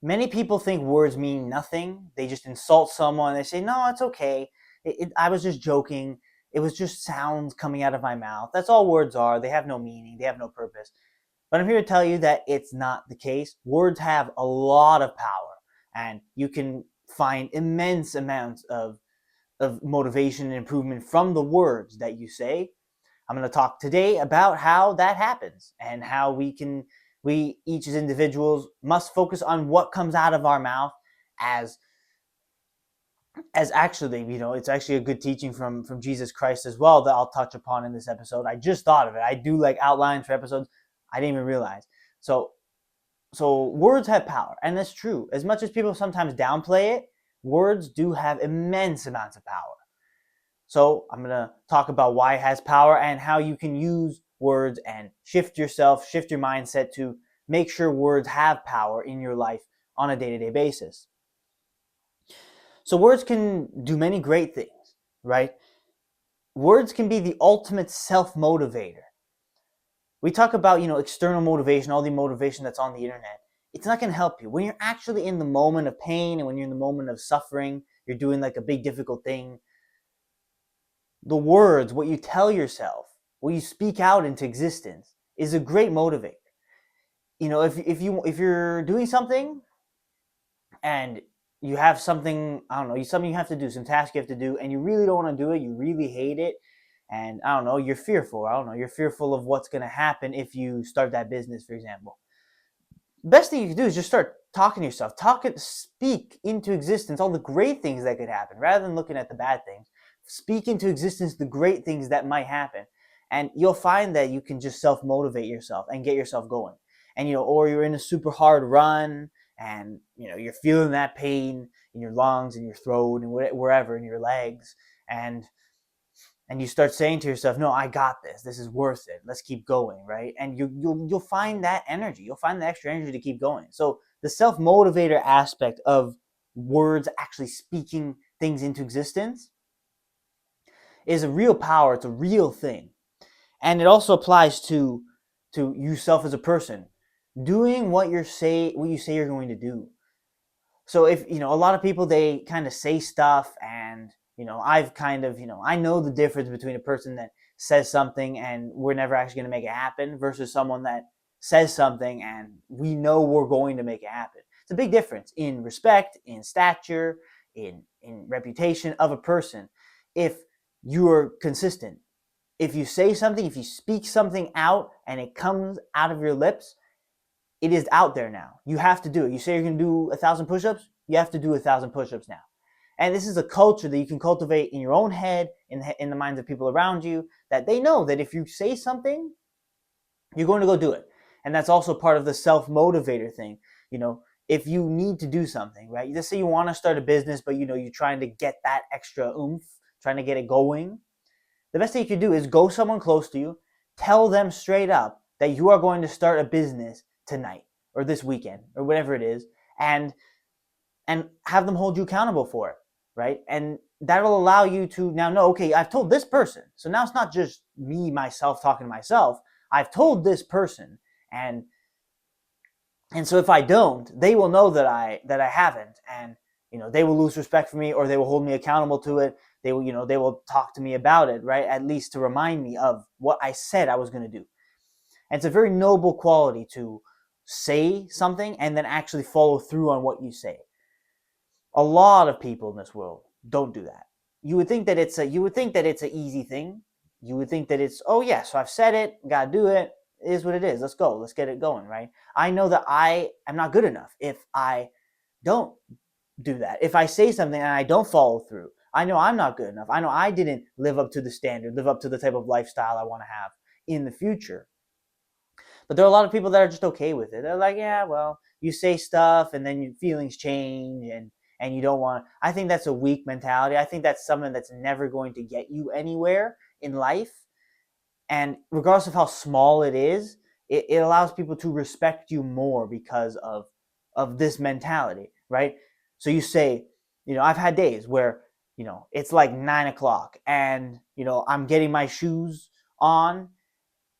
Many people think words mean nothing. They just insult someone. They say, no, it's okay. I was just joking. It was just sounds coming out of my mouth. That's all words are. They have no meaning. They have no purpose. But I'm here to tell you that it's not the case. Words have a lot of power, and you can find immense amounts of motivation and improvement from the words that you say. I'm going to talk today about how that happens and how we each as individuals must focus on what comes out of our mouth as actually, it's actually a good teaching from Jesus Christ as well that I'll touch upon in this episode. I just thought of it. I do like outlines for episodes. I didn't even realize. So words have power, and that's true. As much as people sometimes downplay it, words do have immense amounts of power. So I'm going to talk about why it has power and how you can use words and shift your mindset to make sure words have power in your life on a day-to-day basis. So words can do many great things, right? Words can be the ultimate self-motivator. We talk about, external motivation, all the motivation that's on the internet. It's not going to help you. When you're actually in the moment of pain and when you're in the moment of suffering, you're doing like a big difficult thing, the words, what you tell yourself, what you speak out into existence is a great motivator. If you're doing something and you have something, I don't know, something you have to do, some task you have to do, and you really don't want to do it, you really hate it, and I don't know, you're fearful. You're fearful of what's going to happen if you start that business, for example. Best thing you can do is just start talking to yourself. Speak into existence all the great things that could happen rather than looking at the bad things. Speak into existence the great things that might happen. And you'll find that you can just self-motivate yourself and get yourself going. And, or you're in a super hard run and, you're feeling that pain in your lungs and your throat and wherever in your legs. And you start saying to yourself, no, I got this. This is worth it. Let's keep going, right? And you'll find that energy. You'll find the extra energy to keep going. So the self-motivator aspect of words actually speaking things into existence is a real power. It's a real thing. And it also applies to yourself as a person. Doing what you say you're going to do. So if, a lot of people, they kind of say stuff and, I've kind of, I know the difference between a person that says something and we're never actually going to make it happen versus someone that says something and we know we're going to make it happen. It's a big difference in respect, in stature, in reputation of a person. If you're consistent, if you say something, if you speak something out and it comes out of your lips, it is out there now. You have to do it. You say you're going to do 1,000 push-ups, you have to do 1,000 push-ups now. And this is a culture that you can cultivate in your own head, in the minds of people around you, that they know that if you say something, you're going to go do it. And that's also part of the self-motivator thing. If you need to do something, right? Let's say you want to start a business, but you're trying to get that extra oomph, trying to get it going. The best thing you can do is go someone close to you, tell them straight up that you are going to start a business tonight or this weekend or whatever it is, and have them hold you accountable for it, right? And that'll allow you to now know, okay, I've told this person. So now it's not just myself talking to myself. I've told this person, and so if I don't, they will know that I haven't, and they will lose respect for me, or they will hold me accountable to it. They will talk to me about it, right? At least to remind me of what I said I was going to do. And it's a very noble quality to say something and then actually follow through on what you say. A lot of people in this world don't do that. You would think that it's an easy thing. You would think that it's, oh yeah, so I've said it, gotta do it. It is what it is. Let's go. Let's get it going, right? I know that I am not good enough if I don't do that. If I say something and I don't follow through, I know I'm not good enough. I know I didn't live up to the standard, live up to the type of lifestyle I want to have in the future. But there are a lot of people that are just okay with it. They're like, yeah, well, you say stuff and then your feelings change and you don't want. I think that's a weak mentality. I think that's something that's never going to get you anywhere in life. And regardless of how small it is, it allows people to respect you more because of this mentality, right? So you say, I've had days where, it's like 9 o'clock and, I'm getting my shoes on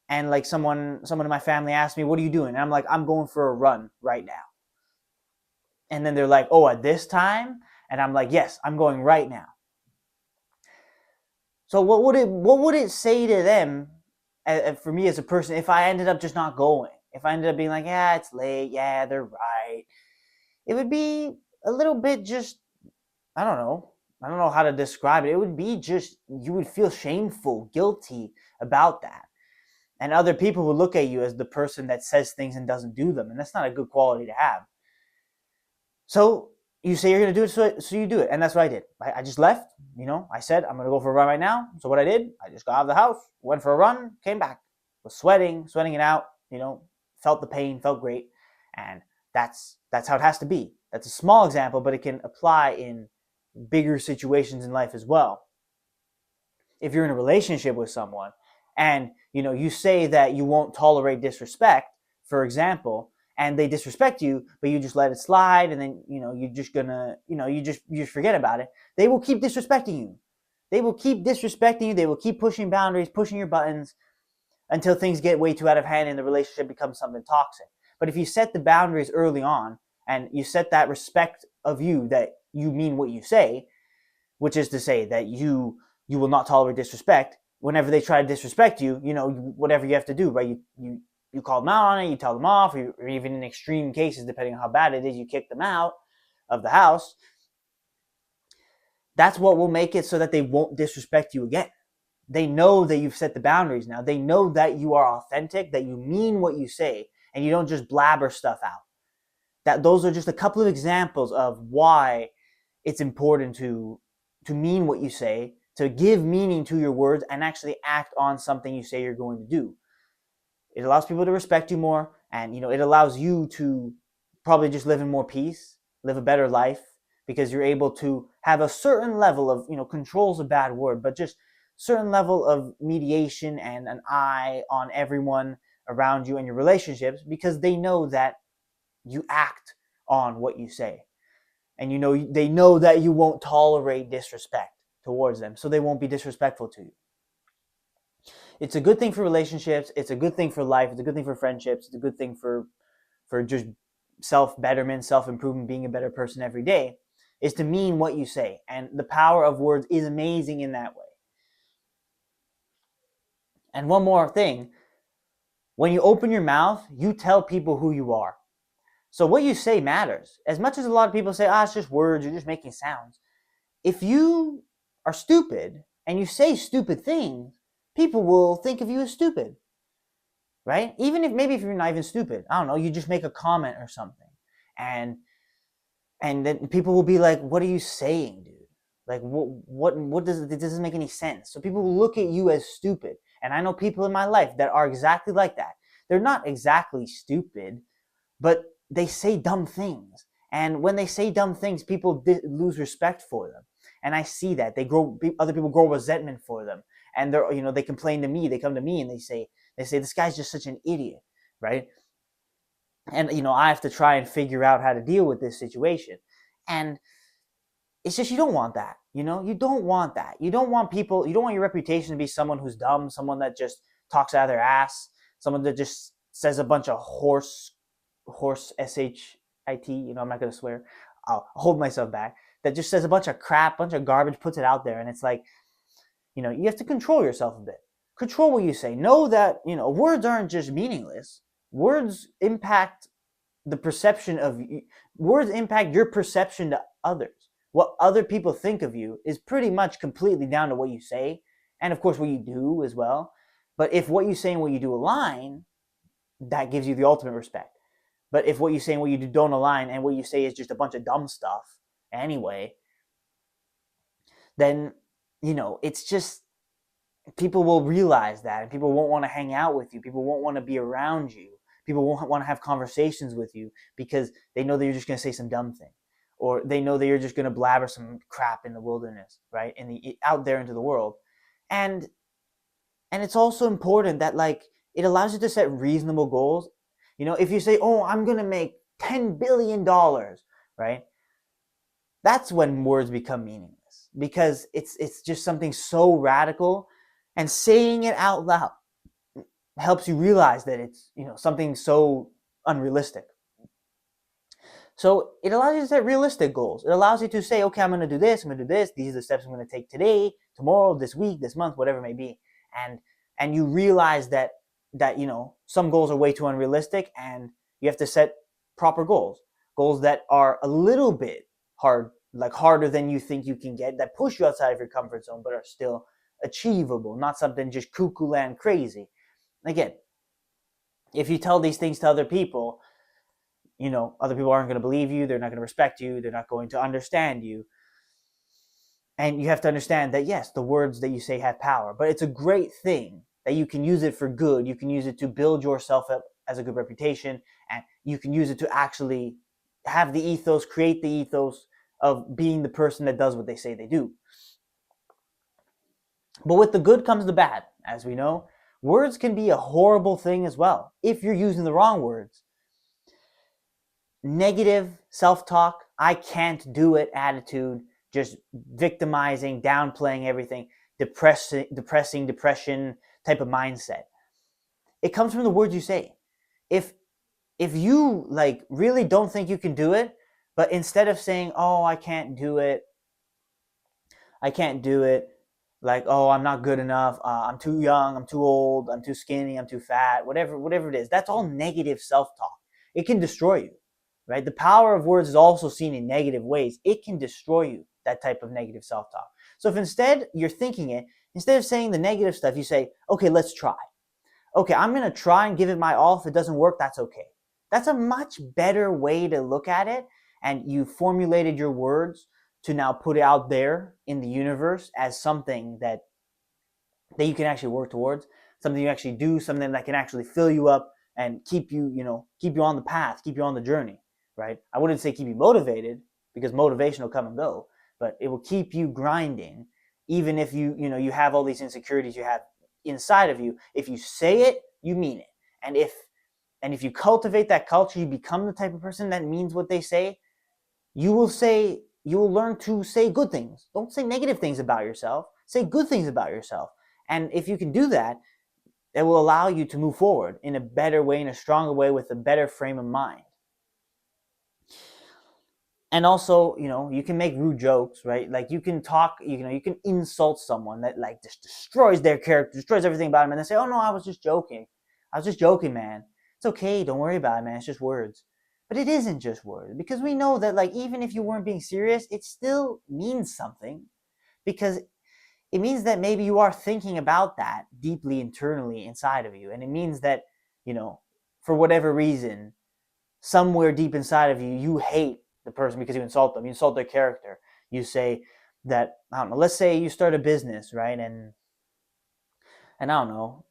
and like someone in my family asked me, what are you doing? And I'm like, I'm going for a run right now. And then they're like, oh, at this time? And I'm like, yes, I'm going right now. So what would it say to them, for me as a person, if I ended up just not going? If I ended up being like, yeah, it's late, yeah, they're right. It would be a little bit just, I don't know how to describe it. It would be just, you would feel shameful, guilty about that. And other people would look at you as the person that says things and doesn't do them. And that's not a good quality to have. So you say you're going to do it, so you do it. And that's what I did. I just left. I said, I'm going to go for a run right now. So what I did, I just got out of the house, went for a run, came back, was sweating it out, felt the pain, felt great. And that's how it has to be. That's a small example, but it can apply in bigger situations in life as well. If you're in a relationship with someone and, you say that you won't tolerate disrespect, for example, and they disrespect you, but you just let it slide, and then, you're just gonna, you just forget about it, they will keep disrespecting you. They will keep disrespecting you. They will keep pushing boundaries, pushing your buttons until things get way too out of hand and the relationship becomes something toxic. But if you set the boundaries early on and you set that respect of you, that you mean what you say, which is to say that you will not tolerate disrespect. Whenever they try to disrespect you, whatever you have to do, right? You call them out on it, you tell them off, or even in extreme cases, depending on how bad it is, you kick them out of the house. That's what will make it so that they won't disrespect you again. They know that you've set the boundaries now. They know that you are authentic, that you mean what you say, and you don't just blabber stuff out. Those are just a couple of examples of why it's important to mean what you say, to give meaning to your words, and actually act on something you say you're going to do. It allows people to respect you more, and it allows you to probably just live in more peace, live a better life, because you're able to have a certain level of, control's a bad word, but just certain level of mediation and an eye on everyone around you and your relationships, because they know that you act on what you say. And they know that you won't tolerate disrespect towards them, so they won't be disrespectful to you. It's a good thing for relationships. It's a good thing for life. It's a good thing for friendships. It's a good thing for just self-betterment, self-improvement, being a better person every day, is to mean what you say. And the power of words is amazing in that way. And one more thing, when you open your mouth, you tell people who you are. So what you say matters. As much as a lot of people say, it's just words, you're just making sounds. If you are stupid and you say stupid things, people will think of you as stupid, right? Even if you're not even stupid, I don't know, you just make a comment or something, and then people will be like, "What are you saying, dude? Like, what does it doesn't make any sense?" So people will look at you as stupid, and I know people in my life that are exactly like that. They're not exactly stupid, but they say dumb things. And when they say dumb things, people lose respect for them. And I see that. Other people grow resentment for them. And they complain to me. They come to me and they say, this guy's just such an idiot, right? And, I have to try and figure out how to deal with this situation. And it's just, you don't want that. You don't want that. You don't want your reputation to be someone who's dumb, someone that just talks out of their ass, someone that just says a bunch of horse shit, I'm not going to swear, I'll hold myself back, that just says a bunch of crap, bunch of garbage, puts it out there. And it's like, you have to control yourself a bit. Control what you say. Know that, words aren't just meaningless. Words impact words impact your perception to others. What other people think of you is pretty much completely down to what you say, and of course what you do as well. But if what you say and what you do align, that gives you the ultimate respect. But if what you say and what you do don't align, and what you say is just a bunch of dumb stuff anyway, then, it's just, people will realize that, and people won't want to hang out with you. People won't want to be around you. People won't want to have conversations with you, because they know that you're just going to say some dumb thing, or they know that you're just going to blabber some crap in the wilderness, right? Out there into the world. And it's also important that, like, it allows you to set reasonable goals. If you say, I'm going to make $10 billion, right? That's when words become meaningless, because it's just something so radical, and saying it out loud helps you realize that it's, something so unrealistic. So it allows you to set realistic goals. It allows you to say, okay, I'm going to do this, I'm going to do this. These are the steps I'm going to take today, tomorrow, this week, this month, whatever it may be. And you realize that some goals are way too unrealistic, and you have to set proper goals that are a little bit harder than you think you can get, that push you outside of your comfort zone, but are still achievable, not something just cuckoo land crazy. Again, if you tell these things to other people, other people aren't going to believe you. They're not going to respect you. They're not going to understand you. And you have to understand that, yes, the words that you say have power, but it's a great thing that you can use it for good. You can use it to build yourself up as a good reputation, and you can use it to actually have the ethos, create the ethos of being the person that does what they say they do. But with the good comes the bad, as we know. Words can be a horrible thing as well if you're using the wrong words. Negative self-talk, I can't do it attitude, just victimizing, downplaying everything, depression type of mindset. It comes from the words you say. If you really don't think you can do it, but instead of saying, oh, I can't do it, like, oh, I'm not good enough, I'm too young, I'm too old, I'm too skinny, I'm too fat, whatever it is, that's all negative self-talk. It can destroy you. Right? The power of words is also seen in negative ways. It can destroy you, that type of negative self-talk. So if instead you're thinking it, instead of saying the negative stuff, you say, okay, let's try. Okay, I'm going to try and give it my all. If it doesn't work, that's okay. That's a much better way to look at it. And you formulated your words to now put it out there in the universe as something that you can actually work towards, something you actually do, something that can actually fill you up and keep you on the path, keep you on the journey. Right? I wouldn't say keep you motivated, because motivation will come and go, but it will keep you grinding, even if you have all these insecurities you have inside of you. If you say it, you mean it. And if you cultivate that culture, you become the type of person that means what they say. You will learn to say good things. Don't say negative things about yourself. Say good things about yourself. And if you can do that, it will allow you to move forward in a better way, in a stronger way, with a better frame of mind. And also, you can make rude jokes, right? Like you can talk, you can insult someone that just destroys their character, destroys everything about them, and they say, oh no, I was just joking, man. It's okay, don't worry about it, man, it's just words. But it isn't just words, because we know that even if you weren't being serious, it still means something, because it means that maybe you are thinking about that deeply internally inside of you, and it means that, for whatever reason, somewhere deep inside of you, you hate the person because you insult them. You insult their character. You say that, I don't know, let's say you start a business, right? And I don't know,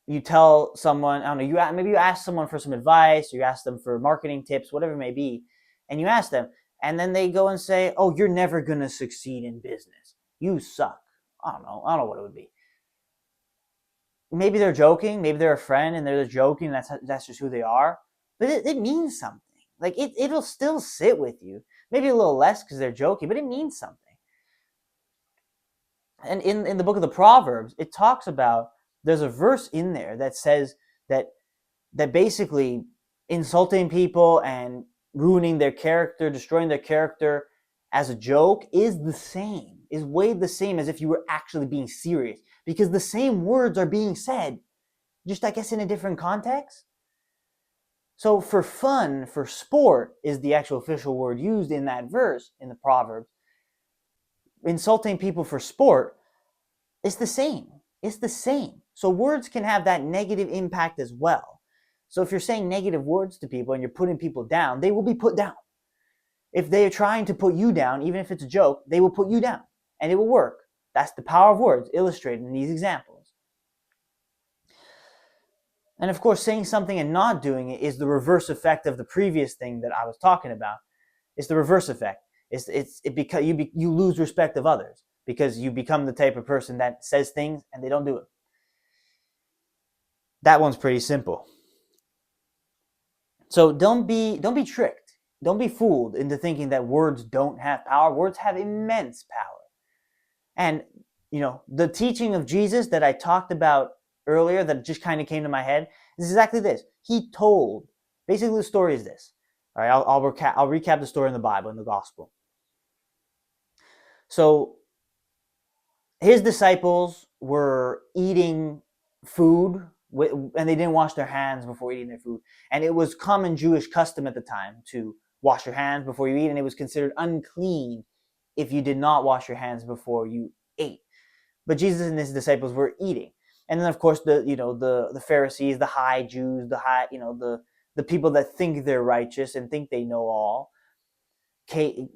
you tell someone, I don't know, maybe you ask someone for some advice, or you ask them for marketing tips, whatever it may be, and you ask them, and then they go and say, oh, you're never going to succeed in business. You suck. I don't know what it would be. Maybe they're joking, maybe they're a friend and they're just joking, that's just who they are, but it means something. It'll still sit with you. Maybe a little less because they're joking, but it means something. And in the book of the Proverbs, it talks about, there's a verse in there that says that basically insulting people and ruining their character, destroying their character as a joke is weighed the same as if you were actually being serious, because the same words are being said, just I guess in a different context. So for fun, for sport is the actual official word used in that verse in the Proverbs. Insulting people for sport, it's the same. It's the same. So words can have that negative impact as well. So if you're saying negative words to people and you're putting people down, they will be put down. If they are trying to put you down, even if it's a joke, they will put you down, and it will work. That's the power of words illustrated in these examples. And of course, saying something and not doing it is the reverse effect of the previous thing that I was talking about. It's the reverse effect. Because you lose respect of others, because you become the type of person that says things and they don't do it. That one's pretty simple. So don't be tricked. Don't be fooled into thinking that words don't have power. Words have immense power. And the teaching of Jesus that I talked about earlier, that just kind of came to my head, is exactly this. He told, basically the story is this. All right, I'll recap the story in the Bible, in the gospel. So his disciples were eating food and they didn't wash their hands before eating their food. And it was common Jewish custom at the time to wash your hands before you eat, and it was considered unclean if you did not wash your hands before you ate. But Jesus and his disciples were eating. And then of course the Pharisees, the high Jews, the people that think they're righteous and think they know all, came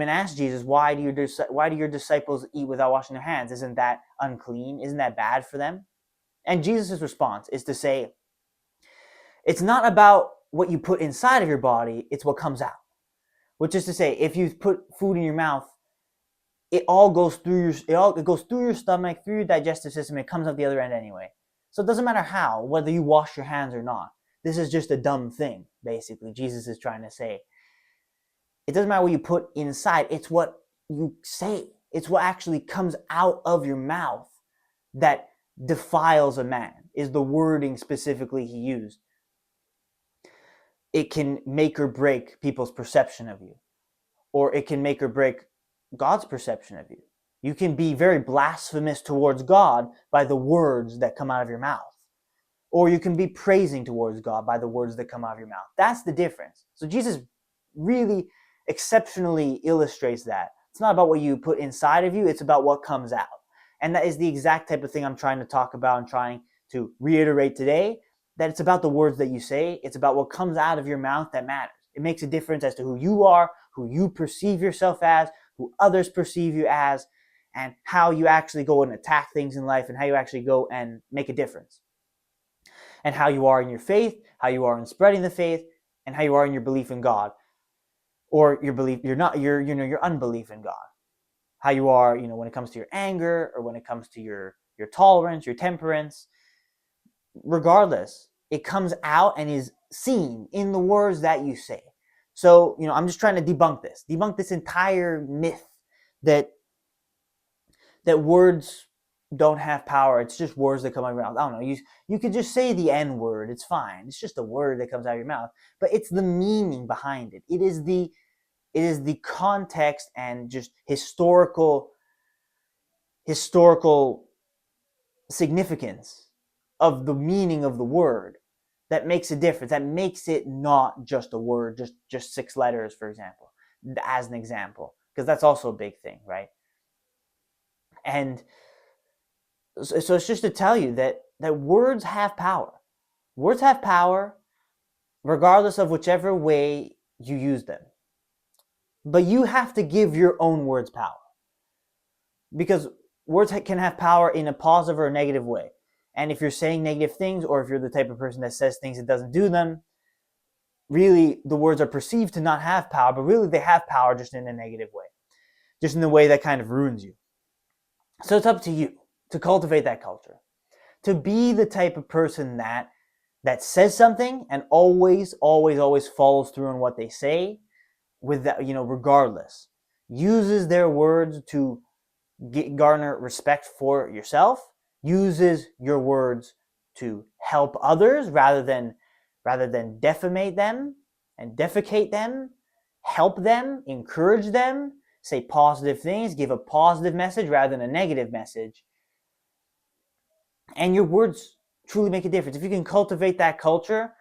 and asked Jesus, why do your disciples eat without washing their hands? Isn't that unclean? Isn't that bad for them? And Jesus' response is to say, it's not about what you put inside of your body, it's what comes out. Which is to say, if you put food in your mouth, it all goes through it goes through your stomach, through your digestive system, it comes out the other end anyway. So it doesn't matter how, whether you wash your hands or not. This is just a dumb thing, basically. Jesus is trying to say, it doesn't matter what you put inside, it's what you say. It's what actually comes out of your mouth that defiles a man, is the wording specifically he used. It can make or break people's perception of you, or it can make or break God's perception of you. You can be very blasphemous towards God by the words that come out of your mouth, or you can be praising towards God by the words that come out of your mouth. That's the difference. So Jesus really exceptionally illustrates that. It's not about what you put inside of you, it's about what comes out. And that is the exact type of thing I'm trying to talk about and trying to reiterate today, that it's about the words that you say, it's about what comes out of your mouth that matters. It makes a difference as to who you are, who you perceive yourself as, who others perceive you as, and how you actually go and attack things in life, and how you actually go and make a difference. And how you are in your faith, how you are in spreading the faith, and how you are in your belief in God. Or your unbelief in God. How you are, when it comes to your anger, or when it comes to your tolerance, your temperance. Regardless, it comes out and is seen in the words that you say. So, I'm just trying to debunk this entire myth that words don't have power. It's just words that come out of your mouth. I don't know. You could just say the N word. It's fine. It's just a word that comes out of your mouth. But it's the meaning behind it. It is the context and just historical significance of the meaning of the word that makes a difference, that makes it not just a word, just 6 letters, for example, as an example, because that's also a big thing, right? And so it's just to tell you that words have power. Words have power regardless of whichever way you use them. But you have to give your own words power. Because words can have power in a positive or a negative way. And if you're saying negative things, or if you're the type of person that says things that doesn't do them, really the words are perceived to not have power, but really they have power, just in a negative way. Just in a way that kind of ruins you. So it's up to you to cultivate that culture. To be the type of person that says something and always follows through on what they say, with that, regardless. Uses their words to garner respect for yourself, uses your words to help others rather than defamate them and defecate them, help them, encourage them, say positive things, give a positive message rather than a negative message. And your words truly make a difference. If you can cultivate that culture,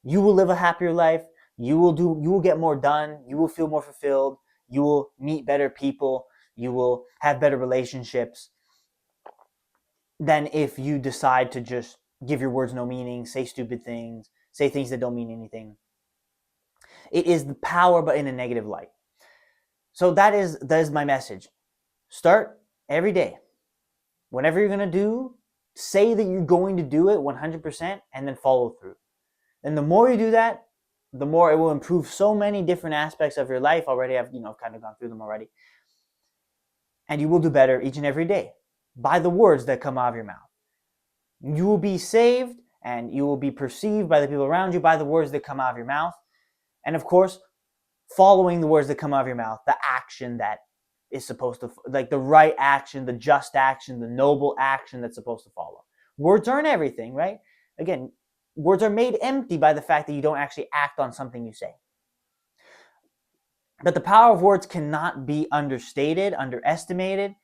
you will live a happier life. You will get more done. You will feel more fulfilled. You will meet better people. You will have better relationships than if you decide to just give your words no meaning, say stupid things, say things that don't mean anything. It is the power, but in a negative light. So that is my message. Start every day. Whatever you're going to do, say that you're going to do it 100% and then follow through. And the more you do that, the more it will improve so many different aspects of your life. Already I've kind of gone through them already. And you will do better each and every day by the words that come out of your mouth. You will be saved and you will be perceived by the people around you by the words that come out of your mouth. And of course, following the words that come out of your mouth, the action that is supposed to, like the right action, the just action, the noble action that's supposed to follow. Words aren't everything, right? Again, words are made empty by the fact that you don't actually act on something you say. But the power of words cannot be understated, underestimated,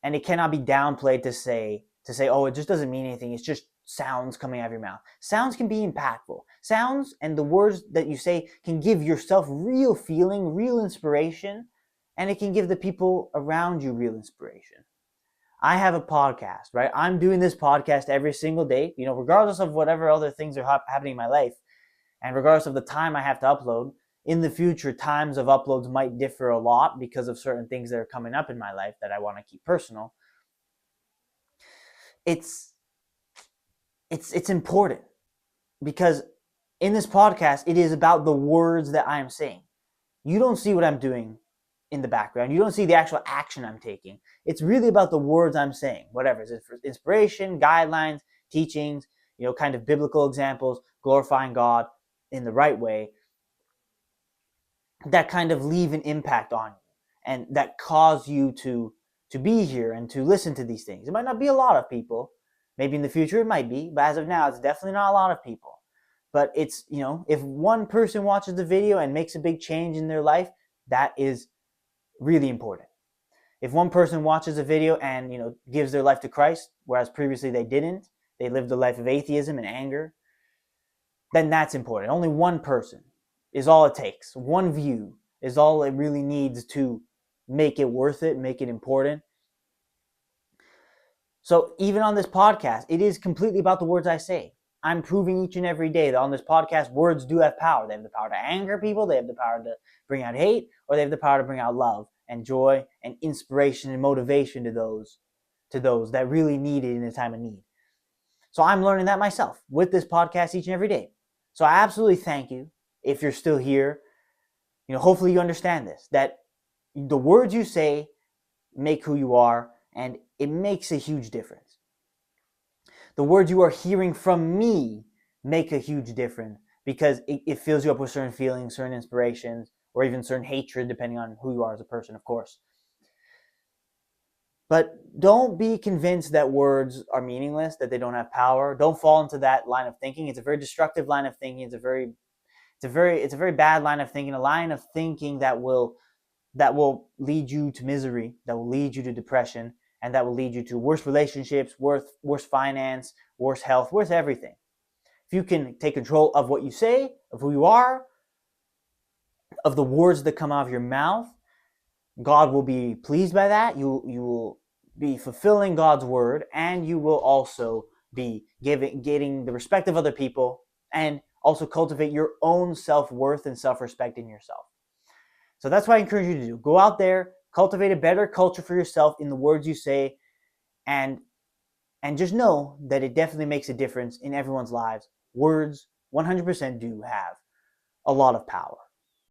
and it cannot be downplayed to say, oh, it just doesn't mean anything. It's just sounds coming out of your mouth. Sounds can be impactful. Sounds and the words that you say can give yourself real feeling, real inspiration, and it can give the people around you real inspiration. I have a podcast, right? I'm doing this podcast every single day, regardless of whatever other things are happening in my life, and regardless of the time I have to upload. In the future, times of uploads might differ a lot because of certain things that are coming up in my life that I want to keep personal. It's important because in this podcast, it is about the words that I am saying. You don't see what I'm doing in the background. You don't see the actual action I'm taking. It's really about the words I'm saying, whatever. It's inspiration, guidelines, teachings, kind of biblical examples, glorifying God in the right way, that kind of leave an impact on you and that cause you to be here and to listen to these things. It might not be a lot of people. Maybe in the future it might be, but as of now, it's definitely not a lot of people. But it's, if one person watches the video and makes a big change in their life, that is really important. If one person watches a video and, gives their life to Christ, whereas previously they didn't, they lived a life of atheism and anger, then that's important. Only one person is all it takes. One view is all it really needs to make it worth it, make it important. So even on this podcast, it is completely about the words I say. I'm proving each and every day that on this podcast, words do have power. They have the power to anger people, they have the power to bring out hate, or they have the power to bring out love and joy and inspiration and motivation to those that really need it in a time of need. So I'm learning that myself with this podcast each and every day. So I absolutely thank you if you're still here. Hopefully you understand this, that the words you say make who you are, and it makes a huge difference. The words you are hearing from me make a huge difference because it fills you up with certain feelings, certain inspirations, or even certain hatred, depending on who you are as a person, of course. But don't be convinced that words are meaningless, that they don't have power. Don't fall into that line of thinking. It's a very destructive line of thinking. It's a very bad line of thinking, a line of thinking that will lead you to misery, that will lead you to depression, and that will lead you to worse relationships, worse finance, worse health, worse everything. If you can take control of what you say, of who you are, of the words that come out of your mouth, God will be pleased by that. You will be fulfilling God's word, and you will also be getting the respect of other people, and also cultivate your own self-worth and self-respect in yourself. So that's what I encourage you to do. Go out there, cultivate a better culture for yourself in the words you say, and just know that it definitely makes a difference in everyone's lives. Words 100% do have a lot of power.